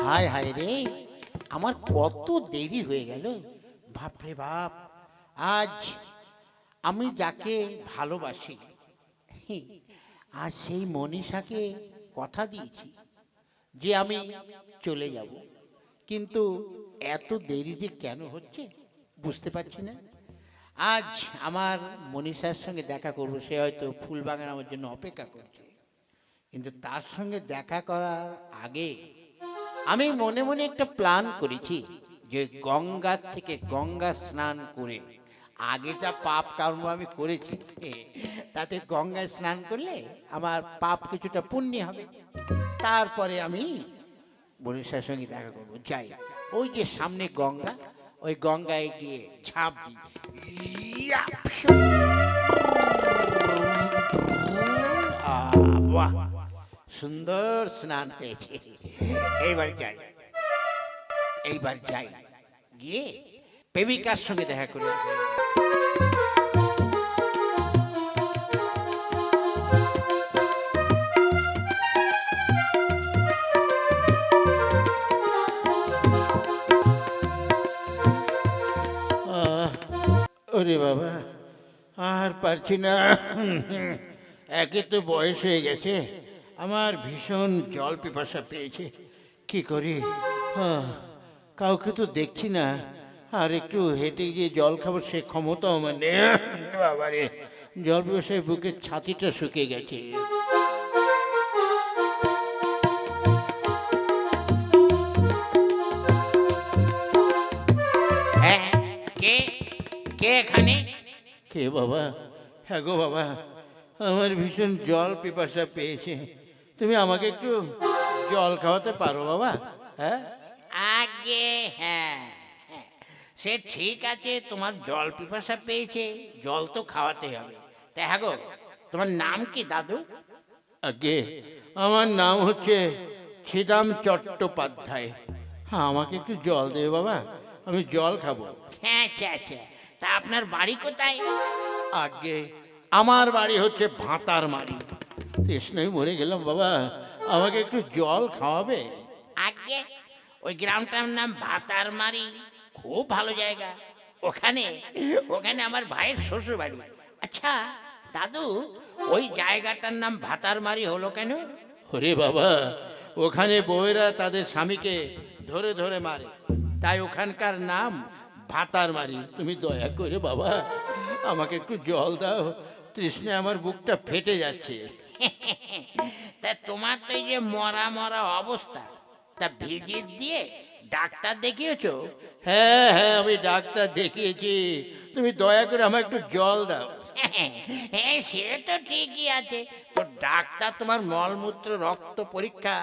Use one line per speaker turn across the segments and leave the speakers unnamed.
হায় হায় রে, আমার কত দেরি হয়ে গেল। বাপরে বাপ, আজ আমি যাকে ভালোবাসি, আজ সেই মনীষাকে কথা দিয়েছি যে আমি চলে যাব, কিন্তু এত দেরি যে কেন হচ্ছে বুঝতে পারছি না। আজ আমার মনীষার সঙ্গে দেখা করব, সে হয়তো ফুলবাগান আমার জন্য অপেক্ষা করছে, কিন্তু তার সঙ্গে দেখা করার আগে আমি মনে মনে একটা প্ল্যান করেছি যে গঙ্গার থেকে গঙ্গা স্নান করে আগে যা পাপ কর্ম আমি করেছি তাতে গঙ্গায় স্নান করলে আমার পাপ কিছুটা পুণ্য হবে। তারপরে আমি মনীষার সঙ্গে দেখা করব। যাই, ওই যে সামনে গঙ্গা, ওই গঙ্গায় গিয়ে ঝাঁপ দিই। ইয়া! বাহ, সুন্দর স্নান হয়েছে। এইবার যাই, এইবার যাই, গিয়ে প্রেমিকার সঙ্গে দেখা করে আসি। ওরে বাবা, আর পারছি না। একে তো বয়স হয়ে গেছে, আমার ভীষণ জল পিপাসা পেয়েছে। কি করি? কাউকে তো দেখছি না, আর একটু হেঁটে গিয়ে জল খাবার সে ক্ষমতা আমার নেই। বাবারে, জল পিপাসায় বুকের ছাতিটা শুকিয়ে গেছে। হ্যাঁ, কে কে এখানে? কে বাবা? হ্যাঁ গো বাবা, আমার ভীষণ জল পিপাসা পেয়েছে, তুমি আমাকে একটু জল খাওয়াতে পারো বাবা? হ্যাঁ আগে, হ্যাঁ হ্যাঁ, সে ঠিক আছে, তোমার জল পিপাসা পেয়েছে, জল তো খাওয়াতে হবে। তা হ্যাঁ গো, তোমার নাম কি দাদু? আগে, আমার নাম হচ্ছে ছিদাম চট্টোপাধ্যায়। হ্যাঁ, আমাকে একটু জল দেবে বাবা, আমি জল খাবো। হ্যাঁ, আচ্ছা আচ্ছা, তা আপনার বাড়ি কোথায়? আগে, আমার বাড়ি হচ্ছে ভাতার মারি। তৃষ্ণায় মরে গেলাম বাবা, আমাকে একটু জল খাওয়াবে? আগে, ওই গ্রামটার নাম ভাতার মারি, খুব ভালো জায়গা। ওখানে ওখানে আমার ভাইয়ের শ্বশুর বাড়ি। আচ্ছা দাদু, ওই জায়গাটার নাম ভাতার মারি হলো কেন? ওরে বাবা, ওখানে বউয়েরা তাদের স্বামীকে ধরে ধরে মারে, তাই ওখানকার নাম ভাতার মারি। তুমি দয়া করে বাবা আমাকে একটু জল দাও, তৃষ্ণায় আমার বুকটা ফেটে যাচ্ছে। তা তোমার তো এই যে মরা মরা অবস্থা, তা ভিজিট দিয়ে ডাক্তার দেখিয়েছো? হ্যাঁ হ্যাঁ, আমি ডাক্তার দেখিয়েছি, তুমি দয়া করে আমাকে একটু জল দাও। হ্যাঁ, সে তো ঠিকই আছে, তো ডাক্তার তোমার মলমূত্র রক্ত পরীক্ষা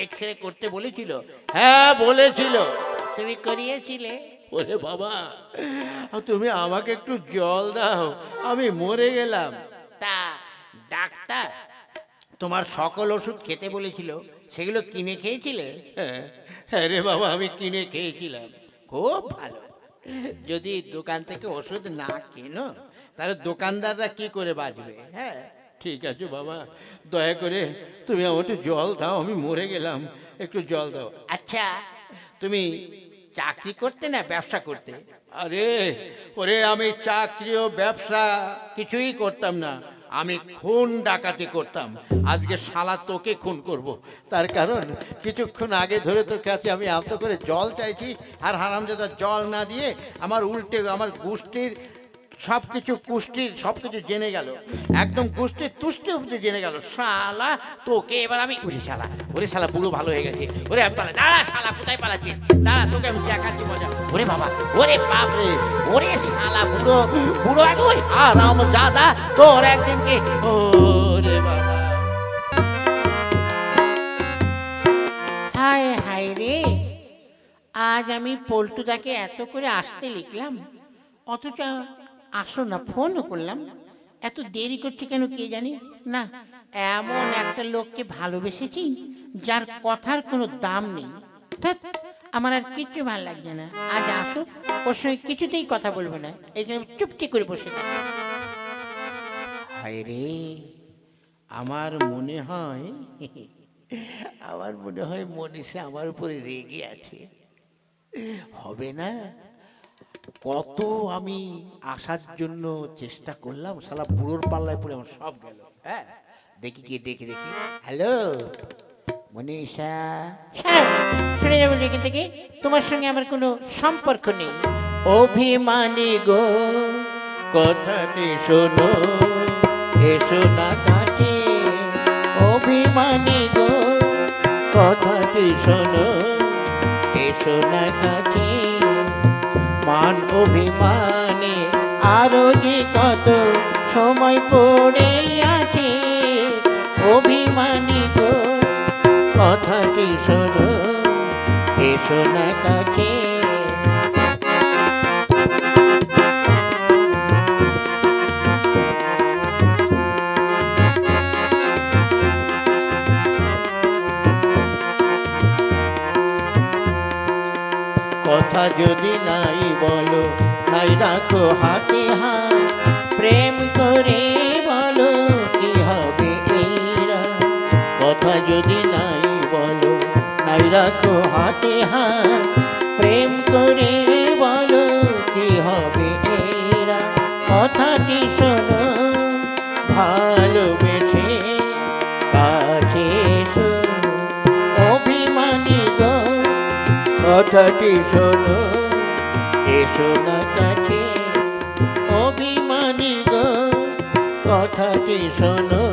এক্স রে করতে বলেছিল? হ্যাঁ বলেছিল। তুমি করিয়েছিলে? ওরে বাবা, তুমি আমাকে একটু জল দাও, আমি মরে গেলাম। তা ডাক্তার তোমার সকল ওষুধ খেতে বলেছিল, সেগুলো কিনে খেয়েছিলে? হ্যাঁ রে বাবা, আমি কিনে খেয়েছিলাম। খুব ভালো, যদি দোকান থেকে ওষুধ না কেনো তাহলে দোকানদাররা কি করে বাঁচবে? হ্যাঁ ঠিক আছে বাবা, দয়া করে তুমি আমার একটু জল দাও, আমি মরে গেলাম, একটু জল দাও। আচ্ছা, তুমি চাকরি করতে না ব্যবসা করতে? আরে ওরে, আমি চাকরি ও ব্যবসা কিছুই করতাম না, আমি খুন ডাকাতি করতাম। আজকে শালা তোকে খুন করব, তার কারণ কিছুক্ষণ আগে ধরে তোর কাছে আমি এত করে জল চাইছি, আর হারামজাদা জল না দিয়ে আমার উল্টে আমার গোষ্ঠীর সব কিছু কুষ্টির সব কিছু জেনে গেল, একদম কুষ্টির তুষ্টি অব্দি জেনে গেল। শালা তোকে এবার আমি, ওরে শালা বুড়ো ভালো হয়ে গেছে, ওরে আমি পালা, দাঁড়া শালা, কোথায় পালাচ্ছিস? দাঁড়া, তোকে আমি দেখাচ্ছি মজা। ওরে বাবা, ওরে বাপ রে, ওরে শালা বুড়ো বুড়ো একদম আরাম জাদা, তোর একদিনকে। ওরে বাবা, হায় হায় রে, আজ আমি পল্টুদাকে এত করে আসতে লিখলাম, অথচ আসো না, ফোনও করলাম, এত দেরি করছে কেন কে জানি। না, এমন একটা লোককে ভালোবেসেছি যার কথার কোনো দাম নেই। ধ্যাৎ, আমার আর কিচ্ছু ভালো লাগছে না। আজ আসো, ওর সঙ্গে কিছুতেই কথা বলবো না, এখানে চুপটি করে বসে থাকো। হায় রে, আমার মনে হয় আমার মনে হয় মনীষা আমার উপরে রেগে আছে। হবে না, কত আমি আসার জন্য চেষ্টা করলাম, শালা বুড়োর পাল্লায় পড়ে আমার সব গেল। হ্যাঁ, দেখি কি, দেখি দেখি। হ্যালো মনীষা।
শুনে যাবো এখান থেকে, তোমার সঙ্গে আমার কোনো সম্পর্ক নেই।
অভিমানী গো কথাটি শোনো, এসো না কাছে। অভিমানী গো কথাটি শোনো, এসো না কাছে। মান অভিমানে আরো যে কত সময় পড়ে আছে। অভিমানী গো কথাটি শোনো, এসো না কাছে। কথা যদি নাই বলো, নাই রাখো হাতে হাত। প্রেম করে বলো কি হবে এরা। কথা যদি নাই বলো, নাই রাখো হাতে হাত। প্রেম করে বলো কি হবে এরা। কথাটি শোনো, ভালোবেসে কাছে এসো। অভিমানী গো কথাটি শোনো, এসো না কাছে। অভিমানী গো কথাটি শোনো,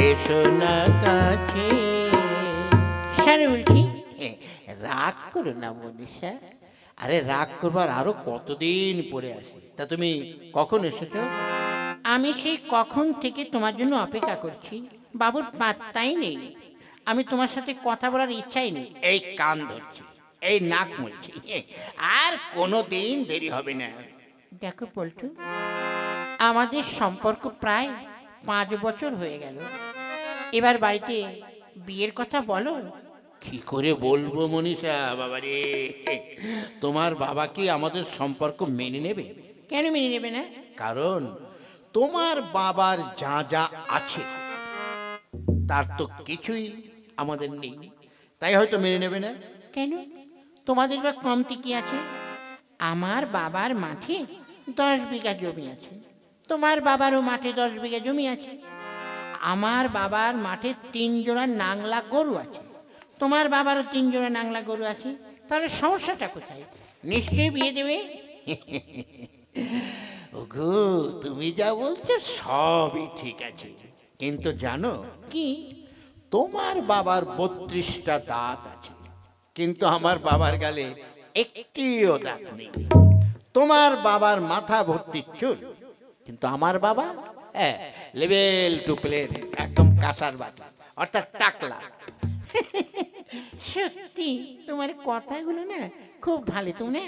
এসো না কাছে।
সারে বলছি,
রাগ করো না মনীষা। আরে রাগ করবার আরো কতদিন পরে আসে। তা তুমি কখন এসেছো?
আমি সেই কখন থেকে তোমার জন্য অপেক্ষা করছি, বাবুর পাত্তাই নেই। আমি তোমার সাথে কথা বলার ইচ্ছাই নেই।
এই কান ধরছি, এই নাক মুলছি, আর কোনো দিন দেরি হবে না।
দেখো পল্টু, আমাদের সম্পর্ক প্রায় 5 বছর হয়ে গেল। এবার বাড়িতে বিয়ের কথা বলো।
কি করে বলবো মনীষা বাবারে, তোমার বাবা কি আমাদের সম্পর্ক মেনে নেবে?
কেন মেনে নেবে না?
কারণ তোমার বাবার যা যা আছে তার তো কিছুই আমাদের নেই, তাই হয়তো মেনে নেবে না।
কেন? তোমাদের বা কমতি কি আছে? আমার বাবার মাঠে 10 বিঘা জমি আছে, তোমার বাবারও মাঠে 10 বিঘা জমি আছে। আমার বাবার মাঠে 3 জোড়া নাংলা গরু আছে, তোমার বাবারও 3 জোড়া নাংলা গরু আছে। তাহলে সমস্যাটা কোথায়? নিশ্চয়ই বিয়ে দেবে।
ওগো, তুমি যা বলছো সবই ঠিক আছে, কিন্তু জানো
কি?
তোমার বাবার 32টা দাঁত আছে, কিন্তু আমার বাবার গালে একটিও দাঁত নেই। তোমার বাবার মাথা ভর্তি চুল, কিন্তু আমার বাবা লেভেল টু প্লেন, একদম কাঁসার বাটি, অর্থাৎ টাকলা।
সত্যি তোমার কথাগুলো না খুব ভালো। তুমি না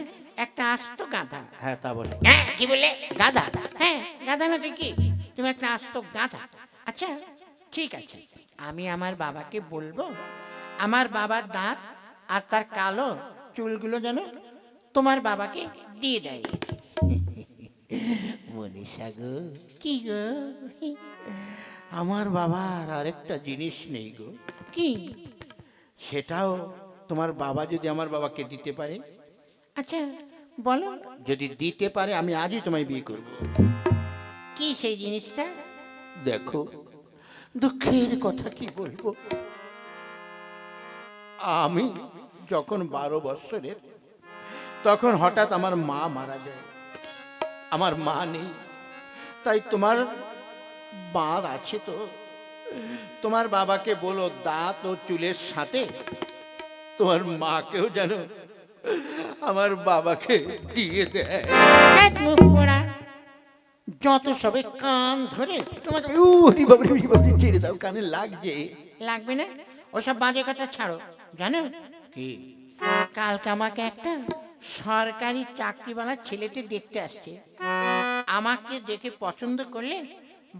একটা আস্ত গাধা।
হ্যাঁ তা বলে।
হ্যাঁ, কি বললে? গাধা? হ্যাঁ, গাধা না তো কি? তুমি একটা আস্ত গাধা। আচ্ছা ঠিক আছে, আমি আমার বাবাকে বলবো আমার বাবার দাঁত আর তার কালো চুলগুলো যেন তোমার বাবাকে দিয়ে দেয়।
মনীষা গো,
কি গো?
আমার বাবার আরেকটা জিনিস নেই গো।
কি?
সেটাও তোমার বাবা যদি আমার বাবাকে দিতে পারে।
আচ্ছা বলো,
যদি দিতে পারে আমি আজই তোমায় বিয়ে করব।
কি সেই জিনিসটা?
দেখো, দুঃখের কথা কি বলবো, আমি যখন 12 বৎসরের, তখন হঠাৎ আমার মা মারা যায়। আমার মা নেই, তাই তোমার বাঁধ আছে তো, তোমার বাবাকে বলো দাঁত ও চুলের সাথে তোমার মাকেও যেন আমার বাবাকে দিয়ে দেয়।
ধ্যাৎ মুখ পোড়া, যত সবে কান ধরে তোমাকে।
উরি বাবারে, উরি বাবারে, ছেড়ে দাও, কানে লাগছে।
লাগবে না, ওসব বাজে কথা ছাড়ো। জানো
কি?
কালকে আমাকে একটা সরকারি চাকরিওয়ালা ছেলেটি দেখতে আসছে। আমাকে দেখে পছন্দ করলে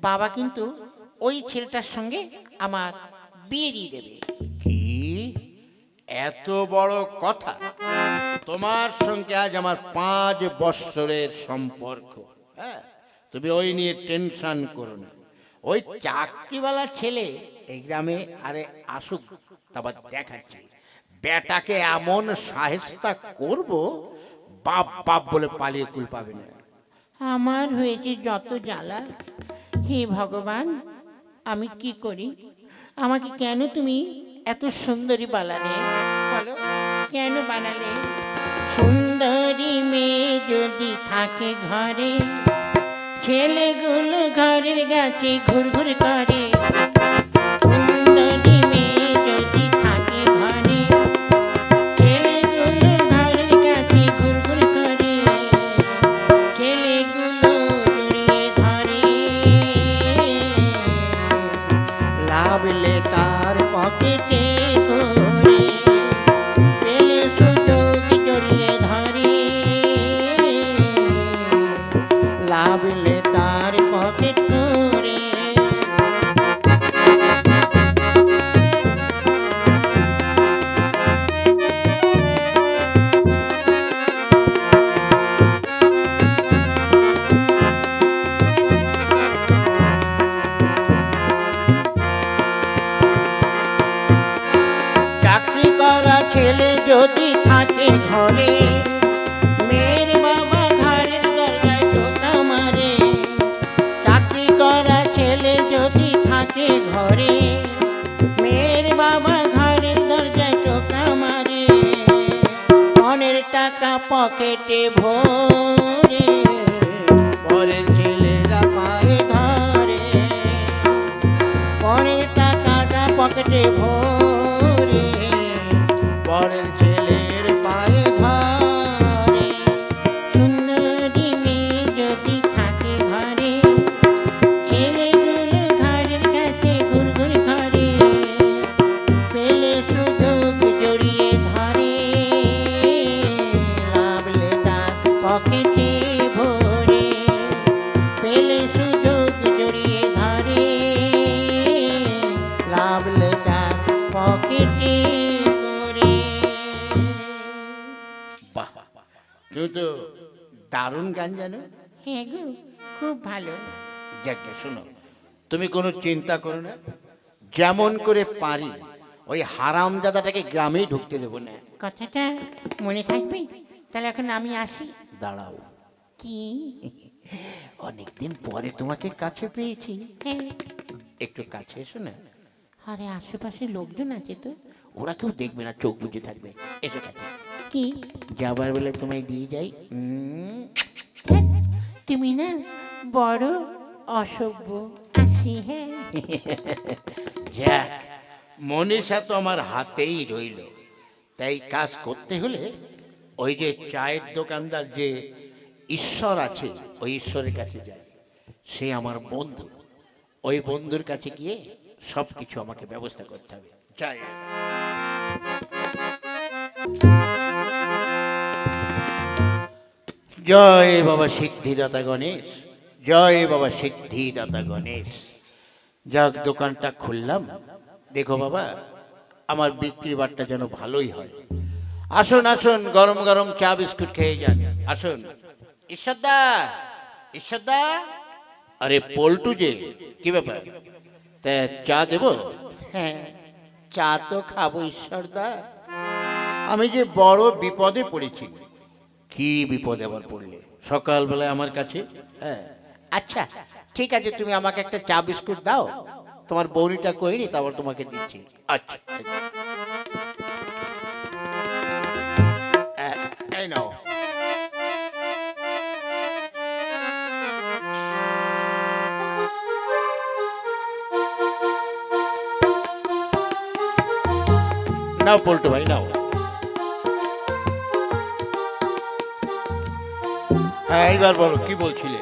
বাবা কিন্তু ওই ছেলেটার সঙ্গে আমার বিয়ে দিয়ে দেবে।
কি এত বড় কথা? তোমার সঙ্গে আজ আমার 5 বৎসরের সম্পর্ক। হ্যাঁ, তুমি ওই নিয়ে টেনশন করো না। ওই চাকরিওয়ালা ছেলে এই গ্রামে আরে আসুক, তারপর দেখাচ্ছি বেটাকে এমন সাহেস্তা করব, বাপ বাপ বলে পালিয়ে কুল পাবে না।
আমার হয়েছে যত জ্বালা। হে ভগবান, আমি কি করি? আমাকে কেন তুমি এত সুন্দরী বানালে? বলো, কেন বানালে? সুন্দরী মেয়ে যদি থাকে ঘরে, ছেলেগুলো ঘরের গাছে ঘুরঘুর করে। সুন্দরী মেয়ে যদি থাকে ঘরে, ছেলেগুলো ঘরের গাছে ঘুরঘুর করে। ছেলেগুলো জড়িয়ে ধরে, লাভলে তার পকেটে করে। পেলে সুযোগ জড়িয়ে ধরে, লাভলে তার পকেট করে। চাকরি করা ছেলে যদি থাকে ঘরে, মেয়ের বাবা ঘরের দরজায় টোকা মারে। চাকরি করা ছেলে যদি থাকে ঘরে, মেয়ের বাবা ঘরের দরজায় টোকা মারে। পনের টাকা পকেটে ভরে, পরের ছেলেরা পায়ে ধরে। পরের টাকাটা পকেটে ভরে, পরের ছেলের পায়ে ধরে। সুন্দরী মেয়ে যদি থাকে ঘরে, ছেলেগুলো ঘরের কাছে ঘুরঘুর করে। পেলে সুযোগ জড়িয়ে ধরে, লাভলে তার পকেটে ভরে। পেলে সুযোগ জড়িয়ে ধরে, লাভলে তার পকেটে করে।
বাহ, তুমি তো দারুণ গান জানো।
হ্যাঁ গো, খুব ভালো।
যাকে শোনো, তুমি কোনো চিন্তা করো না, যেমন করে পারি ওই হারামজাদাটাকে গ্রামেই ঢুকতে দেবো না।
কথাটা মনে থাকবে? তাহলে এখন আমি আসি।
দাঁড়াও,
কি?
অনেকদিন পরে তোমাকে কাছে পেয়েছি,
হ্যাঁ।
একটু কাছে এসো না।
আরে আশেপাশে লোকজন আছে তো।
ওরা কেউ দেখবে না, চোখ বুঝে থাকবে। এসো কাছে,
কি?
যাবার বেলায় তোমায় দিয়ে যাই।
ধ্যাৎ, তুমি না বড় অসভ্য। আসি, হ্যাঁ।
যাক, মনীষা তো আমার হাতেই রইল। তাই কাজ করতে হলে ওই যে চায়ের দোকানদার যে ঈশ্বর আছে, ওই ঈশ্বরের কাছে যাই। সে আমার বন্ধু, ওই বন্ধুর কাছে গিয়ে সব কিছু আমাকে ব্যবস্থা করতে হবে। যাই। জয় বাবা সিদ্ধিদাতা গণেশ, জয় বাবা সিদ্ধিদাতা গণেশ। যাক, দোকানটা খুললাম। দেখো বাবা, আমার বিক্রি বাট্টা যেন ভালোই হয়। আসুন আসুন, গরম গরম চা বিস্কুট খেয়ে যান। আসুন। ঈশ্বরদা, ঈশ্বরদা। আরে পল্টু যে, কি ব্যাপার? তা চা দেব?
হ্যাঁ, চা তো খাবো ঈশ্বরদা।
আমি যে বড় বিপদে পড়েছি। কি বিপদ আবার পড়লে সকালবেলায় আমার কাছে? হ্যাঁ,
আচ্ছা ঠিক আছে, তুমি আমাকে একটা চা বিস্কুট দাও।
তোমার বউনিটা কইনি, তারপর তোমাকে দিচ্ছি। আচ্ছা, এই নাও। নাও পল্টু ভাই, নাও। হ্যাঁ, এইবার বলো কি বলছিলে?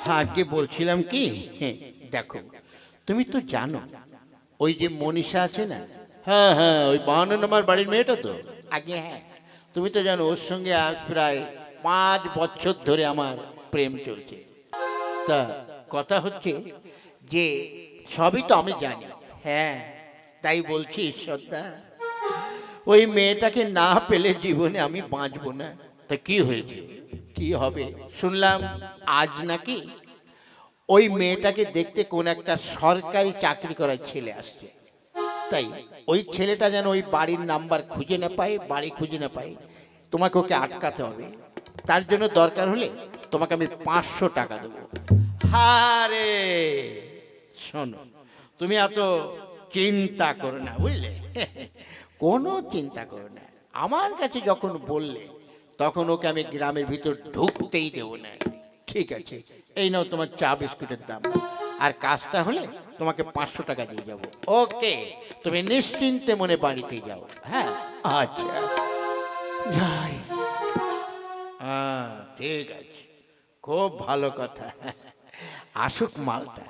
হ্যাঁ, কি বলছিলাম কি, দেখো, তুমি তো জানো ওই যে মনীষা আছে না? হ্যাঁ হ্যাঁ, ওই 52 নম্বর বাড়ির মেয়েটা তো।
আগে হ্যাঁ,
তুমি তো জানো ওর সঙ্গে আজ প্রায় 5 বছর ধরে আমার প্রেম চলছে। তা কথা হচ্ছে যে সবই তো আমি জানি। হ্যাঁ, তাই বলছি ঈশ্বরদা, ওই মেয়েটাকে না পেলে জীবনে আমি বাঁচবো না। তা কি হয়েছে, কি হবে? শুনলাম আজ নাকি ওই মেয়েটাকে দেখতে কোন একটা সরকারি চাকরি করার ছেলে আসছে, তাই ওই ছেলেটা যেন ওই বাড়ির নাম্বার খুঁজে না পায়, বাড়ি খুঁজে না পায়, তোমাকে ওকে আটকাতে হবে। তার জন্য দরকার হলে তোমাকে আমি 500 টাকা দেবো। হারে শোনো, তুমি এত চিন্তা করো না, বুঝলে? কোনো চিন্তা করো না। আমার কাছে যখন বললে তখন ওকে আমি গ্রামের ভিতর ঢুকতেই দেবো না। ঠিক আছে, এই নাও তোমার চা বিস্কুটের দাম, আর কাজটা হলে তোমাকে 500 টাকা দিয়ে যাব। ওকে, তুমি নিশ্চিন্তে মনে বাড়িতে যাও। হ্যাঁ, আচ্ছা যাই। হ্যাঁ ঠিক আছে, খুব ভালো কথা। আসুক মালটা,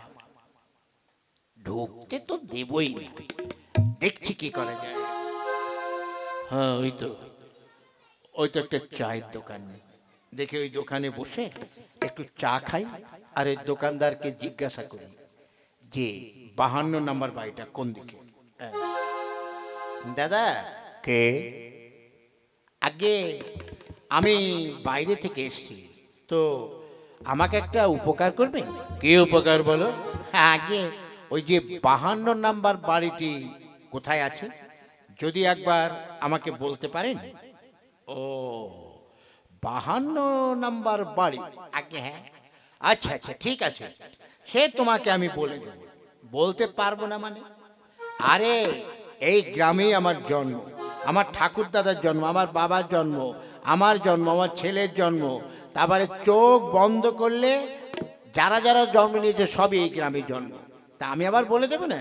ঢুকতে তো দেবই না, দেখছি কি করা যায়। হ্যাঁ ওই তো একটা চায়ের দোকান, দেখে ওই দোকানে বসে একটু চা খাই, আর এই দোকানদারকে জিজ্ঞাসা করি যে 52 নম্বর বাড়িটা কোন দিকে। হ্যাঁ। দাদা, কে? আগে আমি বাইরে থেকে এসেছি, তো আমাকে একটা উপকার করবেন। কি উপকার বলো? আগে ওই যে 52 নাম্বার বাড়িটি কোথায় আছে, যদি একবার আমাকে বলতে পারেন। ও, 52 নাম্বার বাড়ি? আগে হ্যাঁ। আচ্ছা আচ্ছা ঠিক আছে, সে তোমাকে আমি বলে দেব। বলতে পারবো না মানে? আরে এই গ্রামেই আমার জন্ম, আমার ঠাকুর দাদার জন্ম, আমার বাবার জন্ম, আমার জন্ম, আমার ছেলের জন্ম, তারপরে চোখ বন্ধ করলে যারা যারা জন্ম নিয়েছে সবই এই গ্রামে জন্ম, তা আমি আবার বলে দেবো না?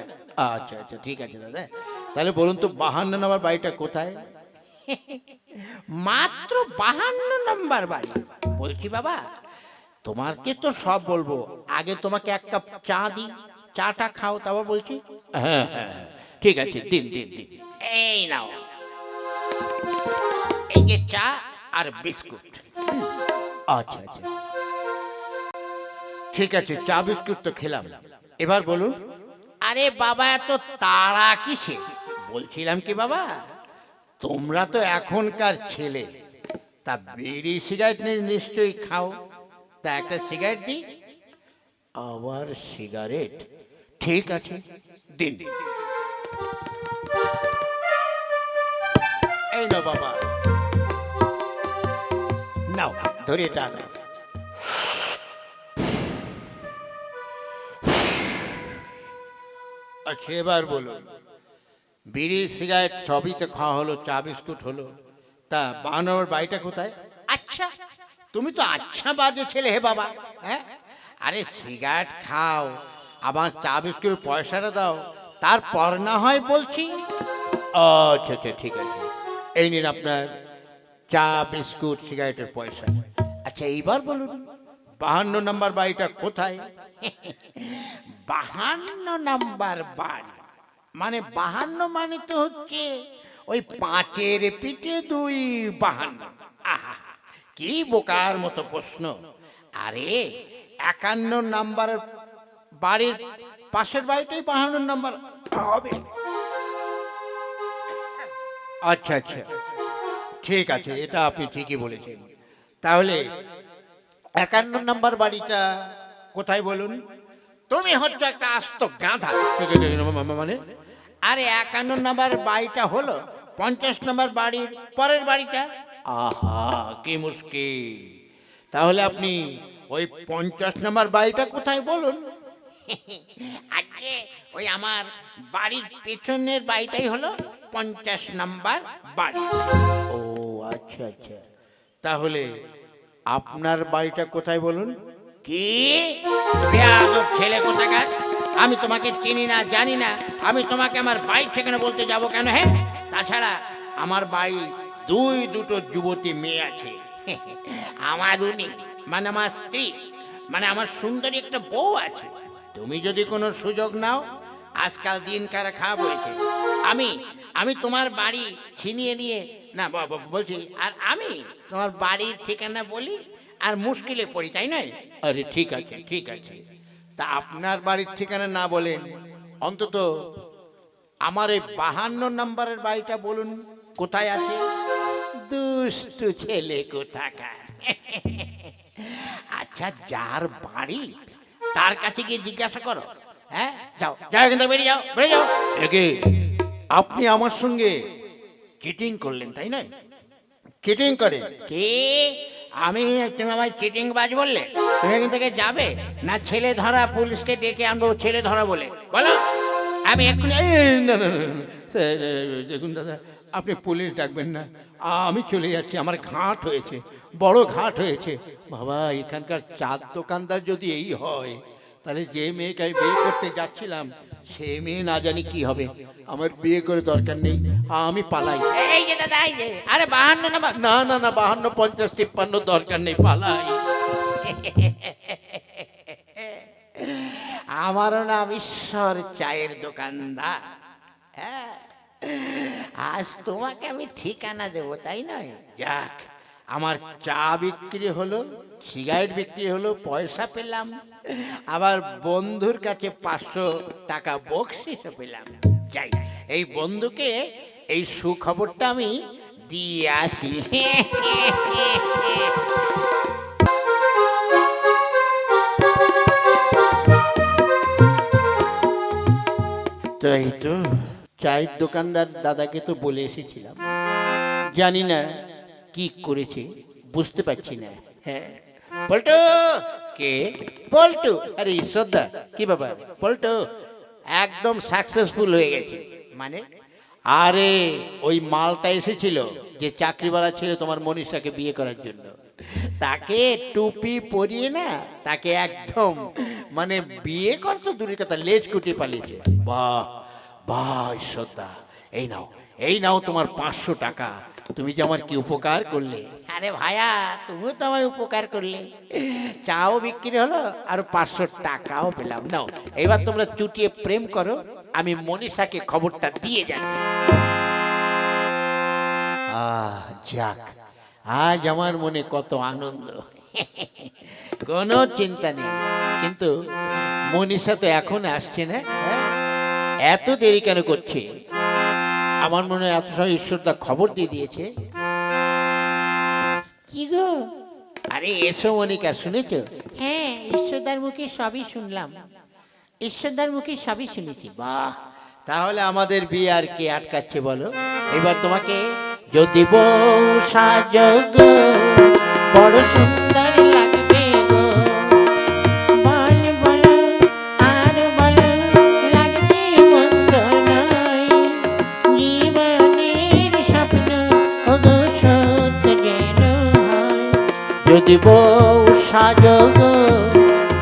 আচ্ছা আচ্ছা ঠিক আছে দাদা, তাহলে বলুন তো 52 নম্বর বাড়িটা কোথায়? মাত্র 52 নম্বর বাড়ি? বলছি বাবা, তোমাকে তো সব বলবো, আগে তোমাকে এক কাপ চা দিই, চাটা খাও, তারপর বলছি। হ্যাঁ হ্যাঁ ঠিক আছে, দিন দিন দিন। এই নাও, এই যে চা আর বিস্কুট। আচ্ছা আচ্ছা ঠিক আছে, চা বিস্কুট তো খেলাম, এবার বলুন। আরে বাবা, এত তাড়া কিসে? বলছিলাম কি বাবা, তোমরা তো এখনকার ছেলে, তা বিড়ি সিগারেট নিশ্চয়ই খাও, তা একটা সিগারেট দিই। আবার সিগারেট? ঠিক আছে দিন। এই নাও বাবা, নাও ধরে এটা নাও। আচ্ছা এবার বলুন, বিড়ি সিগারেট সবই তো খাওয়া হলো, চা বিস্কুট হলো, তা 52 নম্বর বাড়িটা কোথায়? আচ্ছা, তুমি তো আচ্ছা বাজে ছেলে হে বাবা। হ্যাঁ, আরে সিগারেট খাও, আমার চা বিস্কুটের পয়সাটা দাও, তারপর না হয় বলছি। আচ্ছা আচ্ছা ঠিক আছে, এই নিন আপনার চা বিস্কুট সিগারেটের পয়সা। আচ্ছা এইবার বলুন 52 নম্বর বাড়িটা কোথায়? 52 নাম্বার বাড়ি মানে 52 মানে তো হচ্ছে ওই 5-এর পিঠে 2 52। আহা, কি বোকার মতো প্রশ্ন। আরে 51 নাম্বারের বাড়ির পাশের বাড়িটাই 52 নাম্বার হবে। আচ্ছা আচ্ছা ঠিক আছে, এটা আপনি ঠিকই বলেছেন। তাহলে 51 নাম্বার বাড়িটা কোথায় বলুন? তুমি হচ্ছে একটা আস্ত গাধা। মানে? আরে 51 নাম্বার বাড়িটা হলো 50 নাম্বার বাড়ির পরের বাড়িটা। আহা কি মুশকিল, তাহলে আপনি ওই 50 নাম্বার বাড়িটা কোথায় বলুন? আগে ওই আমার বাড়ির পেছনের বাড়িটাই হলো 50 নাম্বার বাড়ি। ও আচ্ছা আচ্ছা, তাহলে আপনার বাড়িটা কোথায় বলুন? কি বেয়াদব ছেলে কোথাকার, আমি তোমাকে চিনি না জানি না, আমি তোমাকে আমার বাড়ির ঠিকানা বলতে যাব কেন? হ্যাঁ, তাছাড়া আমার বাড়ি দুটো যুবতী মেয়ে আছে। আমার উনি মানে আমার স্ত্রী, মানে আমার সুন্দরী একটা বউ আছে। তুমি যদি কোনো সুযোগ নাও, আজকাল দিনকার খারাপ হয়েছে, আমি তোমার বাড়ি ছিনিয়ে নিয়ে না বলছি, আর আমি তোমার বাড়ির ঠিকানা বলি আর মুশকিলে পড়ি, তাই নয়? আরে ঠিক আছে ঠিক আছে, তা আপনার বাড়ির ঠিকানা না বলেন অন্তত আমার এই 52 নম্বরের বাড়িটা বলুন কোথায় আছে। দুষ্টু ছেলে কোথাকার। আচ্ছা, যার বাড়ি
তার কাছে গিয়ে জিজ্ঞাসা করো। হ্যাঁ, যাও যাও, এখান থেকে বেরিয়ে যাও, বেরিয়ে যাও।
একে আপনি আমার সঙ্গে চিটিং করলেন তাই নয়? চিটিং করে
কি? আমি, তুমি আমায় চিটিং বাজ বললে? তুমি এখান থেকে যাবে না ছেলে ধরা পুলিশকে ডেকে আনবো ছেলে ধরা বলে? বলো, আমি এক্ষুনি।
না না না না, স্যার, দেখুন দাদা, আপনি পুলিশ ডাকবেন না, আমি চলে যাচ্ছি, আমার ঘাট হয়েছে, বড় ঘাট হয়েছে। বাবা, এখানকার চার দোকানদার যদি এই হয়, তাহলে যে মেয়েকে আমি বিয়ে করতে যাচ্ছিলাম সে মেয়ে না জানি কি হবে। আমার বিয়ে করে দরকার নেই, আমি পালাই।
এই যে দাদা, এই যে, আরে 52 না
না না না, 52, 50, 53 দরকার নেই, পালাই।
আমারও নাম ঈশ্বর চায়ের দোকানদার। হ্যাঁ, আজ তোমাকে আমি ঠিকানা দেবো, তাই নয়?
যাক, আমার চা বিক্রি হলো, সিগারেট বিক্রি হলো, পয়সা পেলাম,
আবার বন্ধুর কাছে 500 টাকা বকশিসও পেলাম। যাই, এই বন্ধুকে এই সুখবরটা আমি দিয়ে আসি।
তাই তো, চায়ের দোকানদার দাদাকে তো বলে এসেছিলাম, জানি না কি করেছে, বুঝতে পারছি না। হ্যাঁ, পল্টু।
কে?
পল্টু? আরে ঈশ্বরদা, কি বাবা?
পল্টু একদম সাকসেসফুল হয়ে গেছে। মানে?
আরে ওই মালটা এসেছিল যে চাকরিওয়ালা ছিল তোমার মনীষাকে বিয়ে করার জন্য,
তাকে টুপি পরিয়ে না, তাকে একদম
মানে বিয়ে করতো দূরের কথা, লেজ কুটিয়ে পালিয়েছে। বাহ বাহ, ঈশ্বরদা, এই নাও, এই নাও তোমার 500 টাকা, তুমি যে আমার কি উপকার করলে।
আরে ভাইয়া, তুমিও তো আমায় উপকার করলে, চাও বিক্রি হলো আর 500 টাকাও পেলাম। নাও, এবার তোমরা চুটিয়ে প্রেম করো, আমি মনীষাকে খবরটা দিয়ে যাচ্ছি।
যাক, আজ আমার মনে কত আনন্দ, কোনো চিন্তা নেই। কিন্তু মনীষা তো এখন আসছে না, হ্যাঁ? এত দেরি কেন করছে? আমার মনে হয় এত সময় ঈশ্বরদা খবর দিয়ে দিয়েছে।
কি গো?
আরে এসো মনিকা, শুনেছো?
হ্যাঁ, ঈশ্বরদার মুখে সবই শুনলাম, ঈশ্বরদার মুখে সবই শুনেছি।
বাহ, তাহলে আমাদের বিয়ে আর কে আটকাচ্ছে বলো? এবার তোমাকে যদি বউ সাজো গো,
বড় সুন্দর লাগবে গো, বল বলো আর বলো, লাগছে মন্দ নয়, জীবনের স্বপ্ন ওগো সত্য যেন হয়।
যদি বউ
সাজো গো,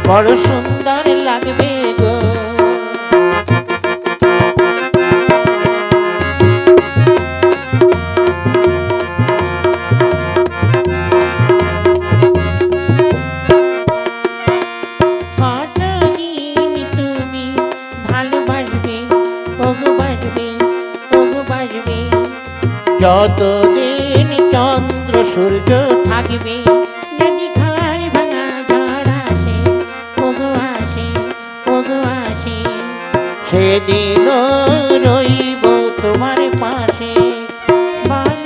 বড় সুন্দর লাগবে গো। কতদিন তুমি ভালোবাসবে ওগো, বাসবে ওগো, বাসবে,
যতদিন
চন্দ্র সূর্য থাকবে, যদি ঘর ভাঙা ঝড় আসে ওগো, আসে ওগো, আসে,
সেদিন
রইব তোমার পাশে। বল